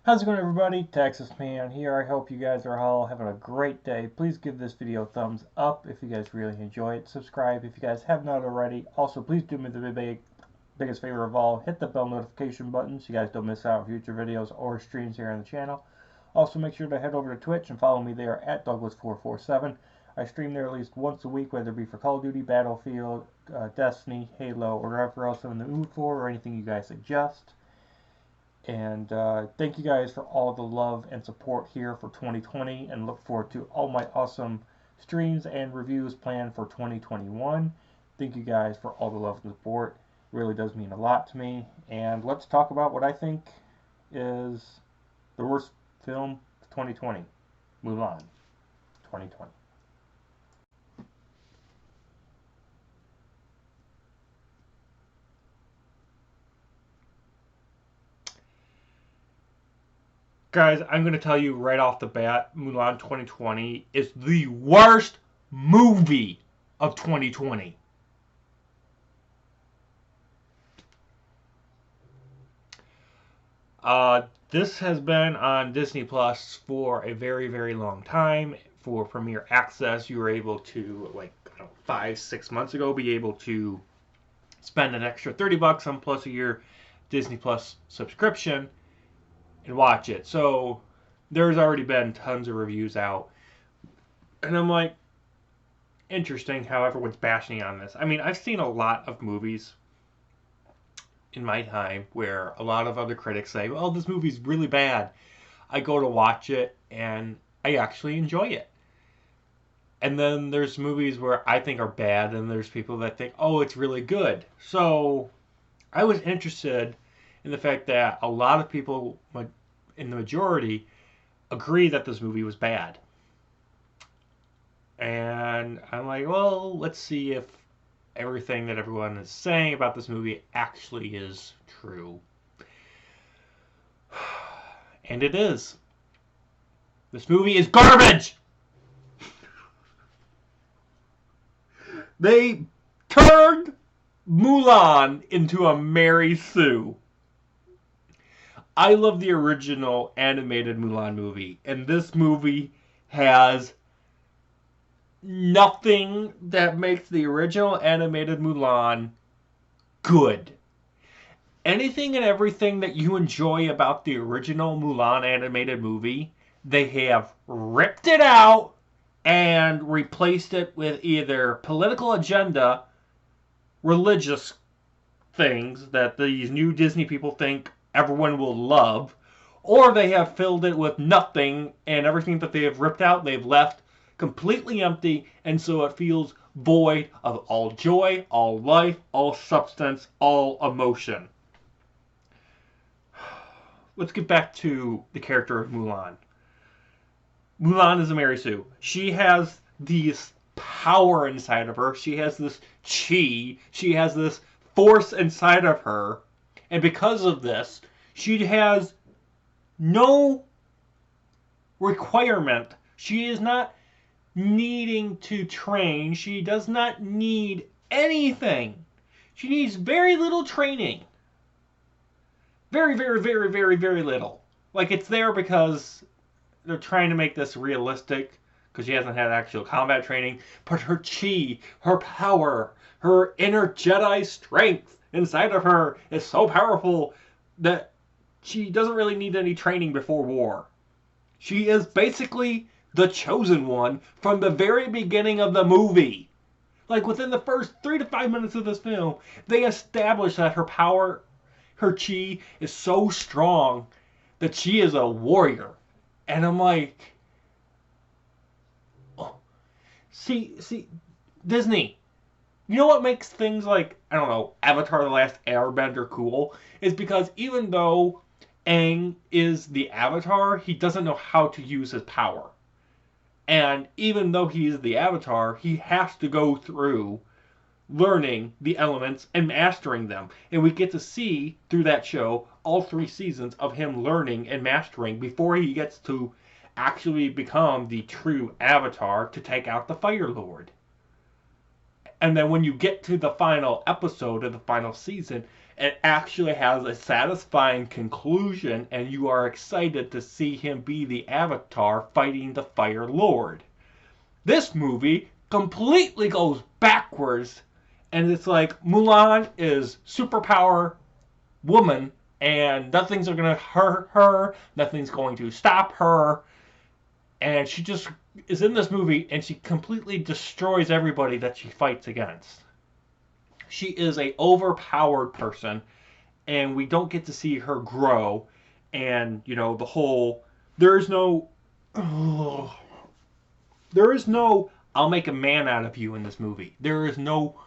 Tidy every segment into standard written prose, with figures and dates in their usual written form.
How's it going, everybody? Texas Man here. I hope you guys are all having a great day. Please give this video a thumbs up if you guys really enjoy it. Subscribe if you guys have not already. Also, please do me the biggest favor of all. Hit the bell notification button so you guys don't miss out on future videos or streams here on the channel. Also, make sure to head over to Twitch and follow me there at Douglas447. I stream there at least once a week, whether it be for Call of Duty, Battlefield, Destiny, Halo, or whatever else I'm in the mood for, or anything you guys suggest. And thank you guys for all the love and support here for 2020, and look forward to all my awesome streams and reviews planned for 2021. Thank you guys for all the love and support. It really does mean a lot to me. And let's talk about what I think is the worst film of 2020, Mulan 2020. Guys, I'm going to tell you right off the bat, Mulan 2020 is the worst movie of 2020. This has been on Disney Plus for a very, very long time. For Premier Access, you were able to, like, 5-6 months ago, be able to spend an extra $30 on plus a year Disney Plus subscription and watch it. So there's already been tons of reviews out, and I'm like, interesting how everyone's bashing on this. I mean, I've seen a lot of movies in my time where a lot of other critics say, well, this movie's really bad. I go to watch it and I actually enjoy it. And then there's movies where I think are bad, and there's people that think, oh, it's really good. So I was interested in the fact that a lot of people in the majority agree that this movie was bad. And I'm like, well, let's see if everything that everyone is saying about this movie actually is true. And it is. This movie is garbage! They turned Mulan into a Mary Sue. I love the original animated Mulan movie, and this movie has nothing that makes the original animated Mulan good. Anything and everything that you enjoy about the original Mulan animated movie, they have ripped it out and replaced it with either political agenda, religious things that these new Disney people think everyone will love, or they have filled it with nothing, and everything that they have ripped out, they've left completely empty, and so it feels void of all joy, all life, all substance, all emotion. Let's get back to the character of Mulan. Mulan is a Mary Sue. She has this power inside of her. She has this chi. She has this force inside of her. And because of this, she has no requirement. She is not needing to train. She does not need anything. She needs very little training. Very, very, very, very, very little. Like, it's there because they're trying to make this realistic, because she hasn't had actual combat training, but her chi, her power, her inner Jedi strength inside of her is so powerful that she doesn't really need any training before war. She is basically the chosen one from the very beginning of the movie. Like, within the first 3 to 5 minutes of this film, they establish that her power, her chi, is so strong that she is a warrior. And I'm like, oh. See, Disney, you know what makes things like, I don't know, Avatar The Last Airbender cool? Is because even though Aang is the Avatar, he doesn't know how to use his power. And even though he is the Avatar, he has to go through learning the elements and mastering them. And we get to see, through that show, all 3 seasons of him learning and mastering before he gets to actually become the true Avatar to take out the Fire Lord. And then when you get to the final episode of the final season, It actually has a satisfying conclusion, and you are excited to see him be the Avatar fighting the Fire Lord. This movie completely goes backwards, and it's like Mulan is superpower woman, and nothing's going to hurt her, nothing's going to stop her, and she just is in this movie, and she completely destroys everybody that she fights against. She is a overpowered person, and we don't get to see her grow, and the whole there is no there is no I'll make a man out of you in this movie. There is no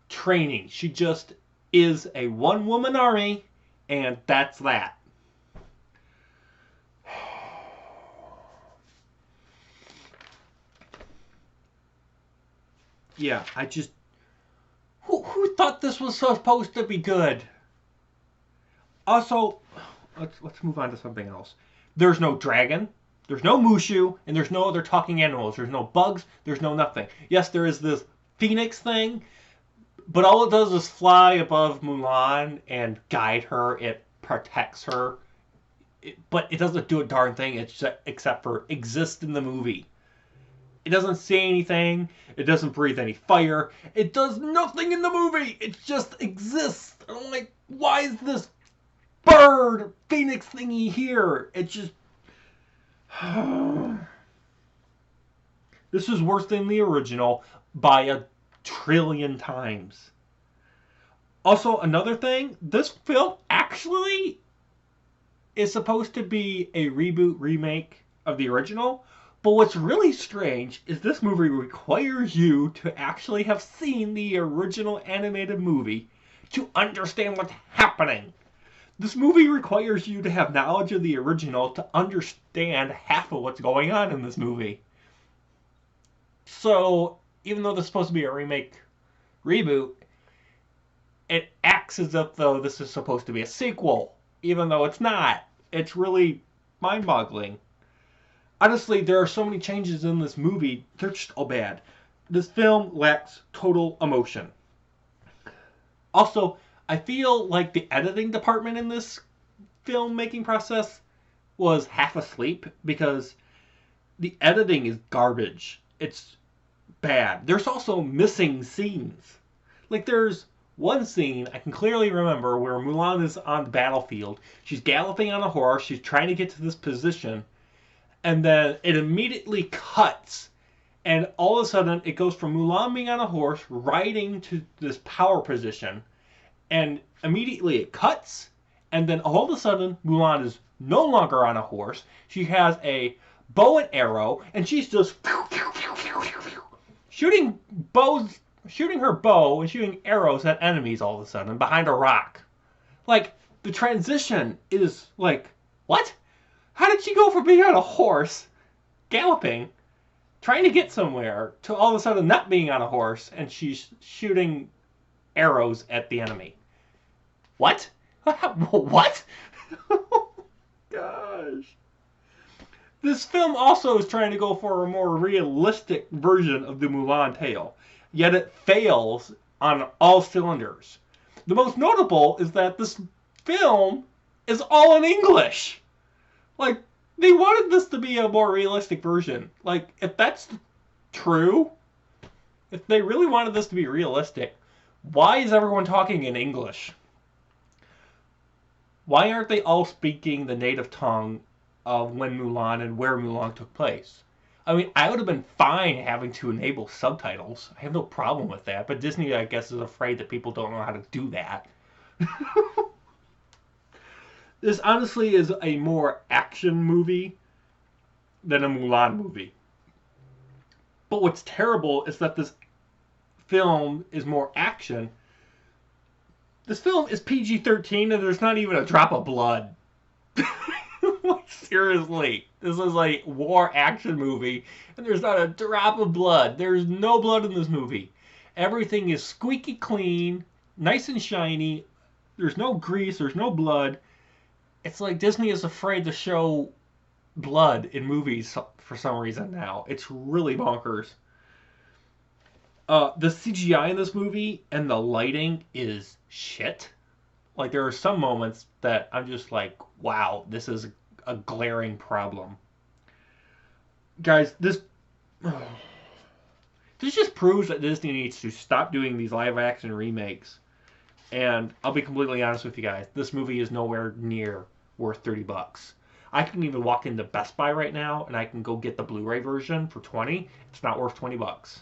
training. She just is a one-woman army, and that's that. Yeah, I just who thought this was supposed to be good? Also, let's move on to something else. There's no dragon, there's no Mushu, and there's no other talking animals. There's no bugs, there's no nothing. Yes, there is this phoenix thing, but all it does is fly above Mulan and guide her. It protects her, but it doesn't do a darn thing except for exist in the movie. It doesn't say anything. It doesn't breathe any fire. It does nothing in the movie. It just exists. And I'm like, why is this bird phoenix thingy here? It just this is worse than the original by a trillion times. Also, another thing, this film actually is supposed to be a reboot remake of the original, but what's really strange is this movie requires you to actually have seen the original animated movie to understand what's happening. This movie requires you to have knowledge of the original to understand half of what's going on in this movie. So, even though this is supposed to be a reboot, it acts as if though this is supposed to be a sequel, even though it's not. It's really mind-boggling. Honestly, there are so many changes in this movie, they're just all bad. This film lacks total emotion. Also, I feel like the editing department in this filmmaking process was half asleep because the editing is garbage. It's bad. There's also missing scenes. Like there's one scene I can clearly remember where Mulan is on the battlefield. She's galloping on a horse. She's trying to get to this position. And then it immediately cuts. And all of a sudden, it goes from Mulan being on a horse, riding to this power position. And immediately it cuts. And then all of a sudden, Mulan is no longer on a horse. She has a bow and arrow. And she's just shooting her bow and shooting arrows at enemies all of a sudden behind a rock. Like, the transition is like, what? How did she go from being on a horse, galloping, trying to get somewhere, to all of a sudden not being on a horse and she's shooting arrows at the enemy? What? What? Gosh. This film also is trying to go for a more realistic version of the Mulan tale, yet it fails on all cylinders. The most notable is that this film is all in English. Like, they wanted this to be a more realistic version. Like, if that's true, if they really wanted this to be realistic, why is everyone talking in English? Why aren't they all speaking the native tongue of when Mulan and where Mulan took place? I mean, I would have been fine having to enable subtitles. I have no problem with that, but Disney, I guess, is afraid that people don't know how to do that. This honestly is a more action movie than a Mulan movie. But what's terrible is that this film is more action. This film is PG-13 and there's not even a drop of blood. Like, seriously. This is a war action movie and there's not a drop of blood. There's no blood in this movie. Everything is squeaky clean, nice and shiny. There's no grease, there's no blood. It's like Disney is afraid to show blood in movies for some reason now. It's really bonkers. The CGI in this movie and the lighting is shit. Like, there are some moments that I'm just like, wow, this is a glaring problem. Guys, this just proves that Disney needs to stop doing these live action remakes. And I'll be completely honest with you guys, this movie is nowhere near worth $30. I can even walk into Best Buy right now and I can go get the Blu-ray version for 20. It's not worth $20.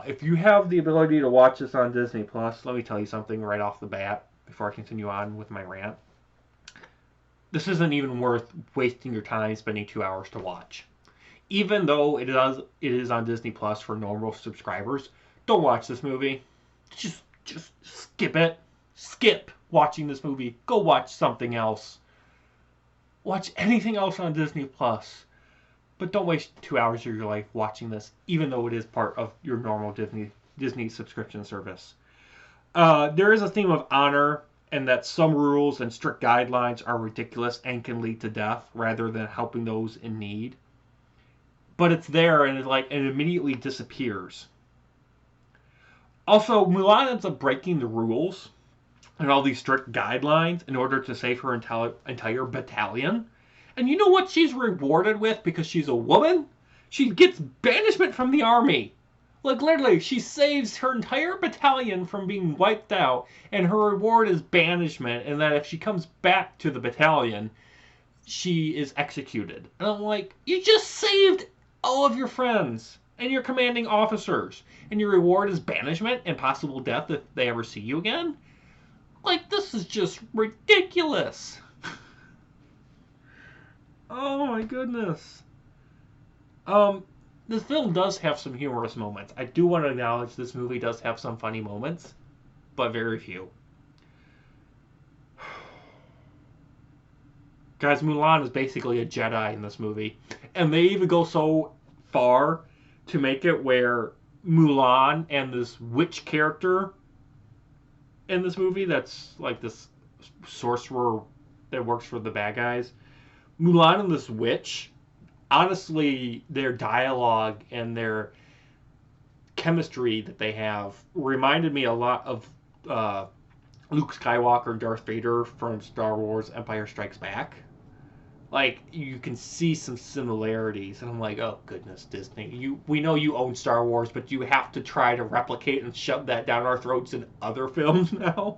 If you have the ability to watch this on Disney Plus, let me tell you something right off the bat before I continue on with my rant. This isn't even worth wasting your time spending 2 hours to watch. Even though it is on Disney Plus for normal subscribers, don't watch this movie. Just skip it. Skip watching this movie. Go watch something else. Watch anything else on Disney Plus. But don't waste 2 hours of your life watching this, even though it is part of your normal Disney subscription service. There is a theme of honor, and that some rules and strict guidelines are ridiculous and can lead to death rather than helping those in need. But it's there, and it immediately disappears. Also, Mulan ends up breaking the rules and all these strict guidelines in order to save her entire battalion. And you know what she's rewarded with because she's a woman? She gets banishment from the army. Like, literally, she saves her entire battalion from being wiped out, and her reward is banishment, and that if she comes back to the battalion, she is executed. And I'm like, you just saved all of your friends and your commanding officers, and your reward is banishment and possible death if they ever see you again? Like, this is just ridiculous. Oh my goodness. This film does have some humorous moments. I do want to acknowledge this movie does have some funny moments, but very few. Guys, Mulan is basically a Jedi in this movie. And they even go so far to make it where Mulan and this witch character in this movie that's like this sorcerer that works for the bad guys. Mulan and this witch, honestly, their dialogue and their chemistry that they have reminded me a lot of Luke Skywalker and Darth Vader from Star Wars Empire Strikes Back. Like, you can see some similarities, and I'm like, oh goodness, Disney, we know you own Star Wars, but you have to try to replicate and shove that down our throats in other films now.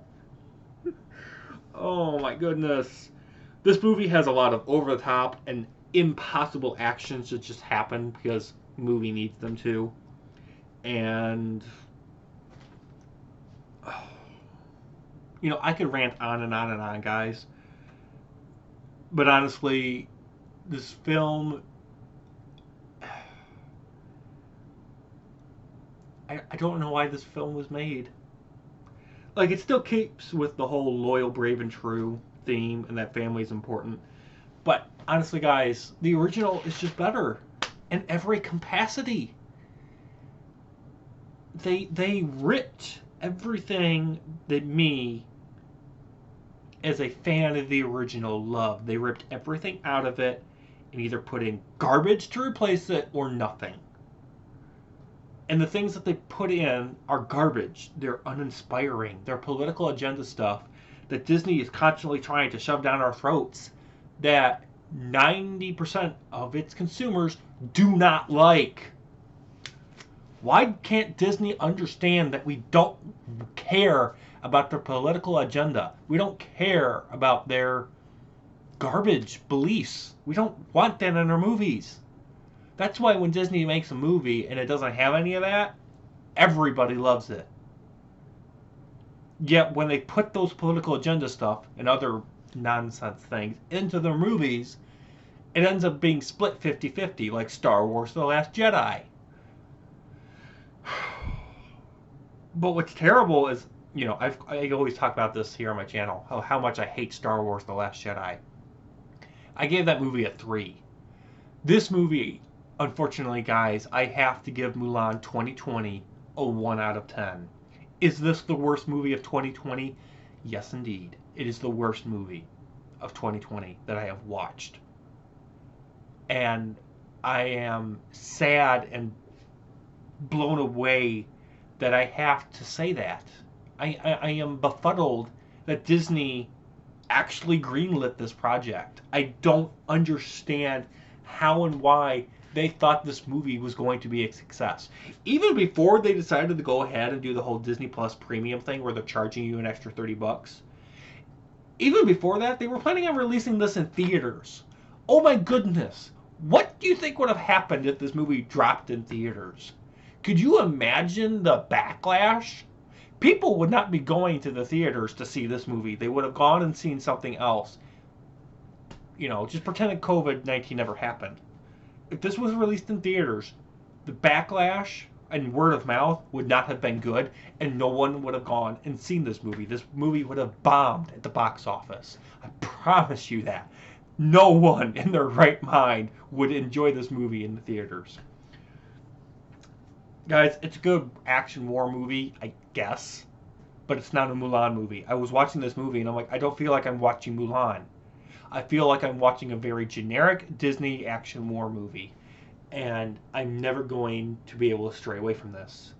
Oh my goodness. This movie has a lot of over the top and impossible actions that just happen because the movie needs them to. And you know, I could rant on and on and on, guys. But honestly, this film, I don't know why this film was made. Like, it still keeps with the whole loyal, brave, and true theme, and that family is important. But honestly, guys, the original is just better in every capacity. They ripped everything that me, as a fan of the original, loved. They ripped everything out of it and either put in garbage to replace it or nothing. And the things that they put in are garbage. They're uninspiring. They're political agenda stuff that Disney is constantly trying to shove down our throats that 90% of its consumers do not like. Why can't Disney understand that we don't care about their political agenda? We don't care about their garbage beliefs. We don't want that in our movies. That's why when Disney makes a movie and it doesn't have any of that, everybody loves it. Yet when they put those political agenda stuff and other nonsense things into their movies, it ends up being split 50-50, like Star Wars The Last Jedi. But what's terrible is, you know, I always talk about this here on my channel, how much I hate Star Wars The Last Jedi. I gave that movie a 3. This movie, unfortunately, guys, I have to give Mulan 2020 a 1 out of 10. Is this the worst movie of 2020? Yes, indeed. It is the worst movie of 2020 that I have watched. And I am sad and blown away that I have to say that. I am befuddled that Disney actually greenlit this project. I don't understand how and why they thought this movie was going to be a success. Even before they decided to go ahead and do the whole Disney Plus premium thing where they're charging you an extra $30. Even before that, they were planning on releasing this in theaters. Oh my goodness. What do you think would have happened if this movie dropped in theaters? Could you imagine the backlash? People would not be going to the theaters to see this movie. They would have gone and seen something else. You know, just pretending COVID-19 never happened. If this was released in theaters, the backlash and word of mouth would not have been good, and no one would have gone and seen this movie. This movie would have bombed at the box office. I promise you that. No one in their right mind would enjoy this movie in the theaters. Guys, it's a good action war movie, I guess, but it's not a Mulan movie. I was watching this movie and I'm like, I don't feel like I'm watching Mulan. I feel like I'm watching a very generic Disney action war movie. And I'm never going to be able to stray away from this.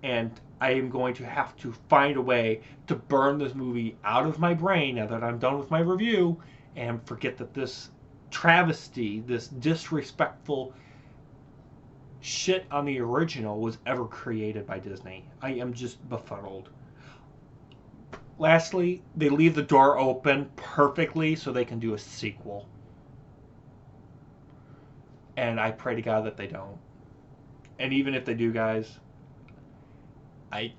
And I am going to have to find a way to burn this movie out of my brain now that I'm done with my review and forget that this travesty, this disrespectful shit on the original was ever created by Disney. I am just befuddled. Lastly, they leave the door open perfectly so they can do a sequel. And I pray to God that they don't. And even if they do, guys, I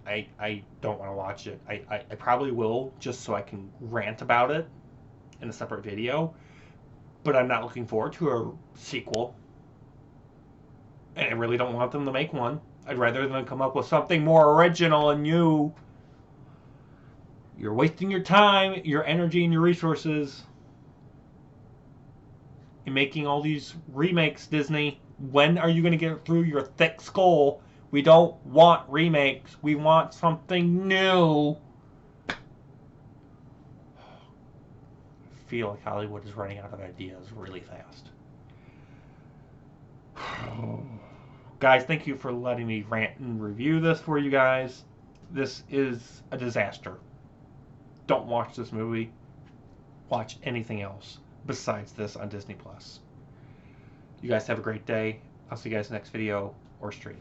don't want to watch it. I probably will just so I can rant about it in a separate video. But I'm not looking forward to a sequel. And I really don't want them to make one. I'd rather them come up with something more original and new. You're wasting your time, your energy, and your resources in making all these remakes, Disney. When are you going to get through your thick skull? We don't want remakes. We want something new. I feel like Hollywood is running out of ideas really fast. Guys, thank you for letting me rant and review this for you guys. This is a disaster. Don't watch this movie. Watch anything else besides this on Disney Plus. You guys have a great day. I'll see you guys next video or stream.